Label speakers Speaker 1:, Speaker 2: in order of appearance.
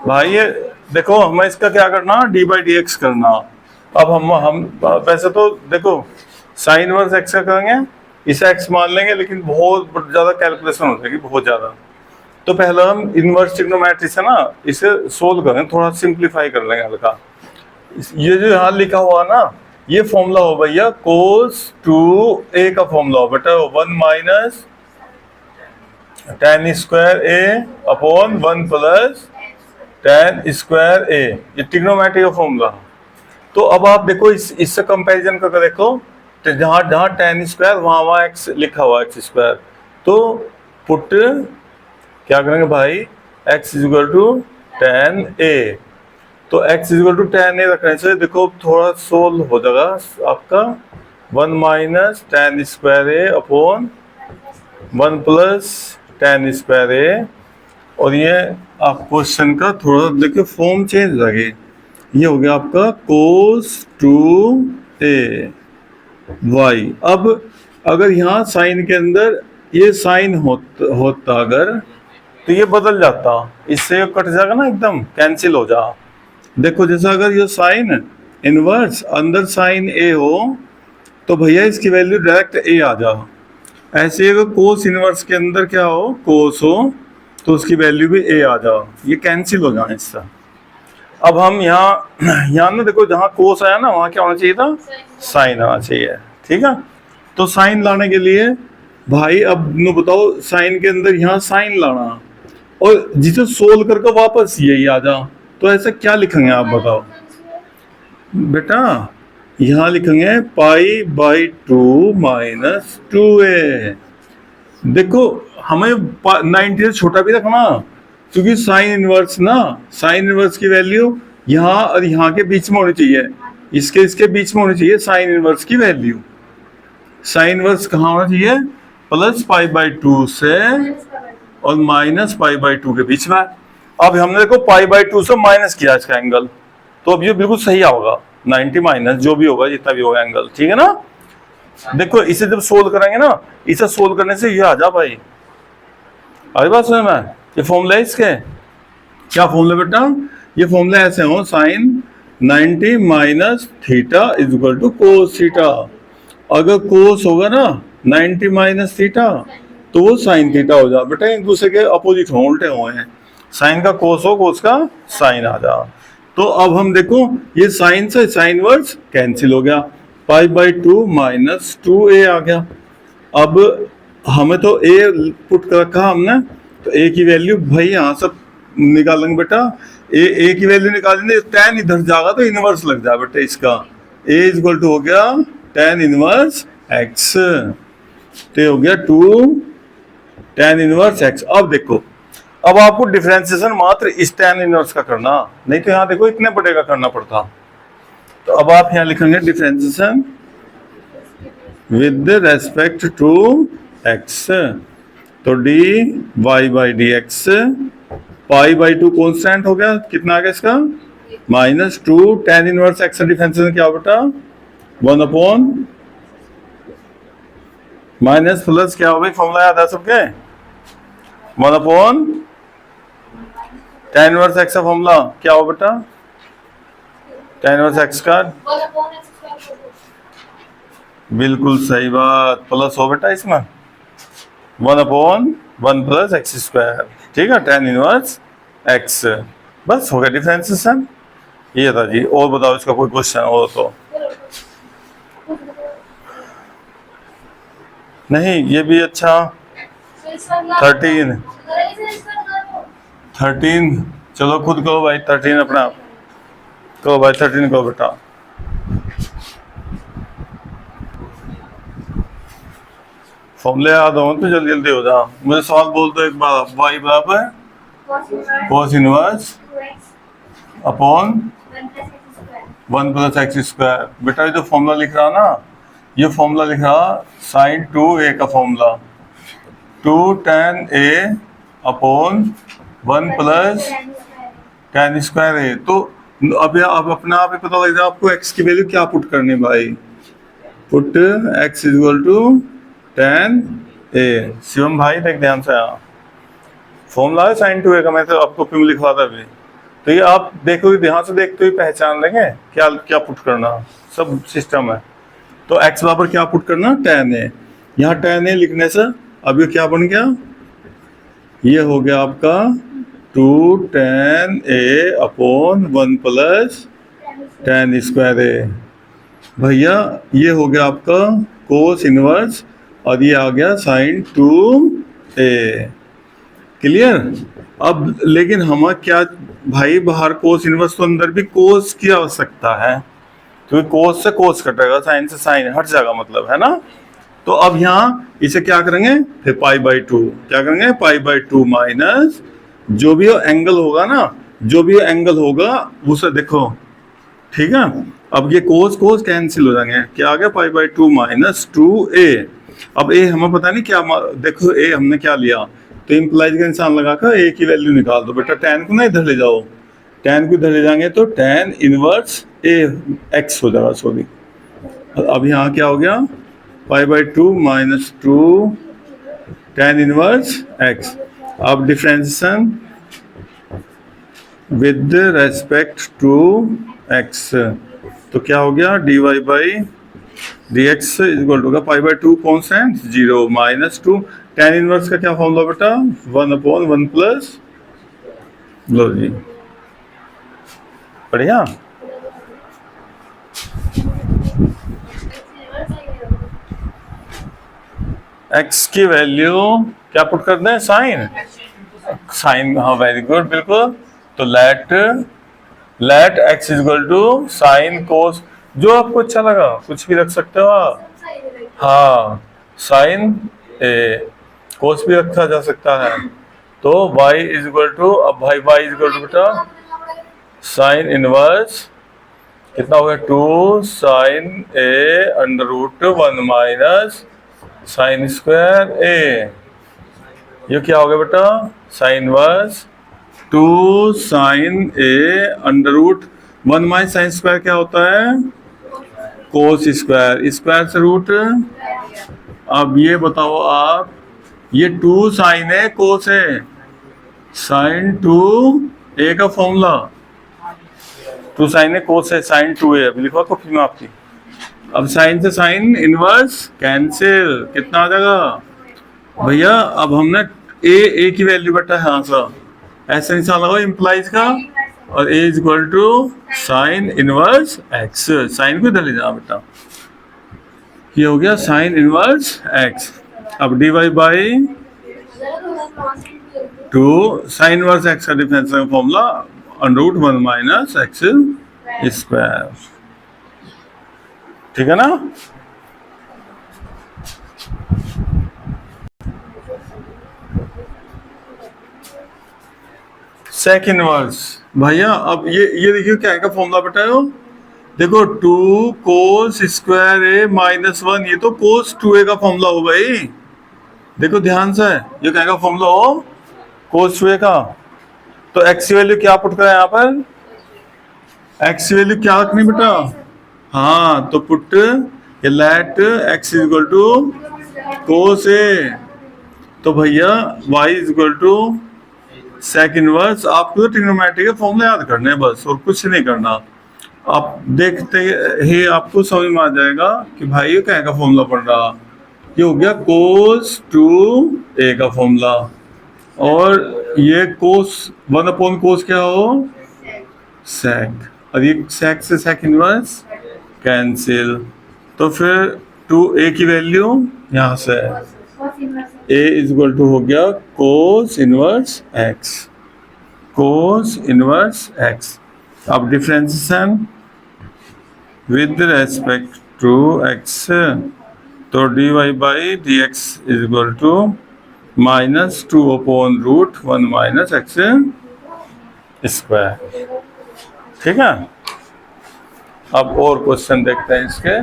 Speaker 1: भाई ये देखो, हमें इसका क्या करना, डी बाई डी एक्स करना। अब हम वैसे तो देखो साइन इनवर्स एक्स का करेंगे, इसे एक्स मान लेंगे, लेकिन बहुत ज्यादा कैलकुलेशन हो जाएगी, बहुत ज्यादा। तो पहले हम इनवर्स ट्रिग्नोमेट्री से ना इसे सोल्व करें, थोड़ा सिंप्लीफाई कर लेंगे हल्का। ये जो यहाँ लिखा हुआ ना, ये फॉर्मूला हो भैया कोस टू ए का फॉर्मूला हो बेटा, 1 - tan square A upon 1 + tan square A, ये ट्रिग्नोमेट्री का फॉर्मूला। तो अब आप देखो इससे कंपैरिजन करके देखो, तो जहां जहां tan स्क्वायर वहां एक्स लिखा हुआ एक्स स्क्वायर, तो पुट क्या करेंगे भाई, x = tan a। तो x = tan a रखने से देखो थोड़ा सोल्व हो जाएगा आपका, 1 - tan स्क्वायर ए अपॉन 1 + tan स्क्वायर ए। और ये आप क्वेश्चन का थोड़ा देखिए फॉर्म चेंज हो जाएगी, ये हो गया आपका cos 2a y। अब अगर यहाँ साइन के अंदर ये साइन होता अगर, तो ये बदल जाता, इससे कट जाएगा ना, एकदम कैंसिल हो जा। देखो जैसा अगर ये साइन इनवर्स अंदर साइन ए हो, तो भैया इसकी वैल्यू डायरेक्ट ए आ जा। ऐसे अगर कोस इनवर्स के अंदर क्या हो, कोस हो, तो उसकी वैल्यू भी ए आ जा, ये कैंसिल हो जाए इससे। अब हम यहाँ ना देखो, जहाँ कोस आया ना वहाँ क्या होना चाहिए था, साइन आना चाहिए, ठीक है। तो साइन लाने के लिए भाई अब नो बताओ, साइन के अंदर यहाँ साइन लाना, और जिसे सोल्व करके वापस यही आ जा, तो ऐसा क्या लिखेंगे आप बताओ बेटा। यहाँ लिखेंगे π/2 - 2a। देखो हमें 90 से छोटा भी रखना, क्योंकि साइन इनवर्स ना, साइन इनवर्स की वैल्यू यहाँ और यहाँ के बीच में होनी चाहिए, इसके बीच में होनी चाहिए साइन इनवर्स की वैल्यू। साइन इनवर्स कहाँ होना चाहिए, +π/2 से और -π/2 के बीच में। अब हमने देखो π/2 से माइनस किया इसका एंगल, तो अब ये बिल्कुल सही होगा, 90 माइनस जो भी होगा, जितना भी होगा एंगल, ठीक है ना। देखो इसे जब सोल्व करेंगे ना, इसे सोल्व करने से ये आ जा भाई, अरे बात समझ में, ये फॉर्मूला है इसके, क्या फॉर्मूला बेटा, ये फॉर्मूला ऐसे हो, sine 90 minus theta = cos theta. अगर कोस होगा ना 90 माइनस थीटा, तो वो साइन थीटा हो जा बेटा, एक दूसरे के अपोजिट हो, उल्टे हुए हैं, साइन का कोस हो, कोस का साइन आ जा। तो अब हम देखो ये साइन से साइन वर्स कैंसिल हो गया, π/2 - 2a आ गया। अब हमें तो a पुट कर रखा हमने, तो a की वैल्यू भाई यहाँ से निकालेंगे बेटा, a की वैल्यू निकालेंगे, tan इधर जाएगा तो इनवर्स लग जाए बेटा इसका, a = हो गया tan इनवर्स x, तो हो गया 2 tan इनवर्स x। अब देखो, अब आपको डिफरेंशिएशन मात्र इस tan इनवर्स का करना, नहीं तो यहाँ देखो इतने बड़े का करना पड़ता। तो अब आप यहाँ लिखेंगे differentiation with respect to x, तो dy/dx, π/2 कॉन्स्टेंट हो गया, कितना आ गया इसका, -2 tan इनवर्स x का डिफरेंशिएशन क्या हो बेटा, 1/, माइनस प्लस क्या हो भाई, फॉर्मूला याद है सबके, 1/, tan इनवर्स x का फॉर्मूला क्या हो बेटा, tan इनवर्स x का, बिल्कुल सही बात, प्लस हो बेटा इसमें, 1/1 + x², ठीक है, tan इनवर्स x। बस हो गया डिफरेंशिएशन, ये था जी। और बताओ इसका कोई क्वेश्चन हो तो। नहीं ये भी अच्छा, 13 चलो खुद कहो भाई, 13 अपना कहो भाई, 13 कहो बेटा। फॉर्मूले याद हो तो जल्दी जल्दी हो जा, मुझे सवाल बोल दो एक बार, y = cos inverse upon 1 + x²। बेटा ये जो फॉर्मूला लिख रहा ना, ये फॉर्मूला लिख रहा sin 2a का formula, 2 tan a upon 1 + tan square a। तो अब अपना आप ही पता लग जाए आपको x की वैल्यू क्या पुट करनी भाई, put x = tan a। Shivam भाई देख ध्यान से, यहाँ फॉर्मूला है sin 2a का, मैं तो आपको क्यों लिखवा था अभी, तो ये आप देखो, ध्यान से देखते हुए पहचान लेंगे क्या क्या पुट करना, सब सिस्टम है। तो x बराबर क्या पुट करना, tan a। यहाँ tan a लिखने से अब ये क्या बन गया, ये हो गया आपका 2 tan a upon 1 plus tan square a। भैया ये हो गया आपका कोस इनवर्स और ये आ गया साइन 2a। क्लियर। अब लेकिन हम क्या भाई, बाहर कोस इनवर्स तो अंदर भी कोस की आवश्यकता है, क्योंकि कोस से कोस कटेगा, साइन से साइन हट जाएगा, मतलब है ना। तो अब यहाँ इसे क्या करेंगे, फिर π/2 क्या करेंगे, π/2 माइनस जो भी एंगल होगा ना, जो भी एंगल होगा उसे देखो, ठीक है। अब ये कोस कोस कैंसिल हो जाएंगे, क्या आ गया π/2 माइनस 2a। अब a हमें पता नहीं क्या, देखो a हमने क्या लिया, तो इम्प्लाइज का निशान लगाकर a की वैल्यू निकाल दो बेटा। tan को ना इधर ले जाओ, tan को इधर ले जाएंगे तो tan इनवर्स a x हो जाएगा, सॉरी। अब यहाँ क्या हो गया, π/2 माइनस 2 tan इनवर्स x। अब differentiation with respect to x, तो क्या हो गया, dy/dx equal to π/2 constant 0 minus 2 tan inverse का क्या फॉर्मूला बेटा, 1/1 प्लस, लो जी बढ़िया। x की वैल्यू क्या पुट कर दें, साइन, साइन, हाँ वेरी गुड, बिल्कुल। तो let x equal to sine cos, जो आपको अच्छा लगा कुछ भी रख सकते हो आप, हाँ साइन ए, कोस भी रखा जा सकता है। तो y इज इक्वल टू, अब भाई y इज इक्वल टू बेटा साइन इनवर्स कितना हो गया, 2 sine A under root 1 minus sine square A. ये क्या हो गया बेटा, sine inverse 2 sine A under root 1 minus sine square क्या होता है, कोस स्क्वायर, स्क्वायर से रूट। अब ये बताओ आप, ये 2 साइन है कोस है, साइन 2a का फॉर्मूला, 2 साइन है कोस है, साइन 2a अभी लिखवा कॉपी में आपकी। अब साइन से साइन इनवर्स कैंसिल, कितना आ जाएगा भैया। अब हमने a की वैल्यू बेटा, हाँ सर ऐसे निशान लगाओ इम्प्लाइज का, और a is equal to sine inverse x, sine को इधर ले जाओ बेटा, ये हो गया साइन इनवर्स x। अब dy/2 साइन इनवर्स x का डिफरेंस का फॉर्मूला √1 माइनस x स्क्वायर, ठीक है ना। सेक इनवर्स भैया, अब ये देखिए क्या का फॉर्मूला बेटा हो, देखो 2 कोस स्क्वायर ए माइनस 1, ये तो कोस 2a का फॉर्मूला हो भाई, देखो ध्यान से, ये क्या का फॉर्मूला हो, कोस 2a का। तो x की वैल्यू क्या पुट करें यहाँ पर, x की वैल्यू क्या रखनी बेटा, हाँ तो put let x is equal to cos A. तो भैया y is equal to sec inverse, आपको तो ट्रिग्नोमेट्री के फॉर्मूले याद करने हैं बस, और कुछ नहीं करना। आप देखते ही आपको समझ में आ जाएगा कि भाई ये क्या का फॉर्मूला पड़ रहा, ये हो गया कोस 2a का फॉर्मूला, और ये कोस 1 कोस क्या हो, सेक, और ये सेक से सेक इनवर्स कैंसिल। तो फिर 2a की वैल्यू यहाँ से a इज इक्वल टू हो गया cos inverse x, cos inverse x। अब differentiation with respect to x, तो dy/dx is equal to minus 2/√1 minus x square, ठीक है। अब और क्वेश्चन देखते हैं इसके।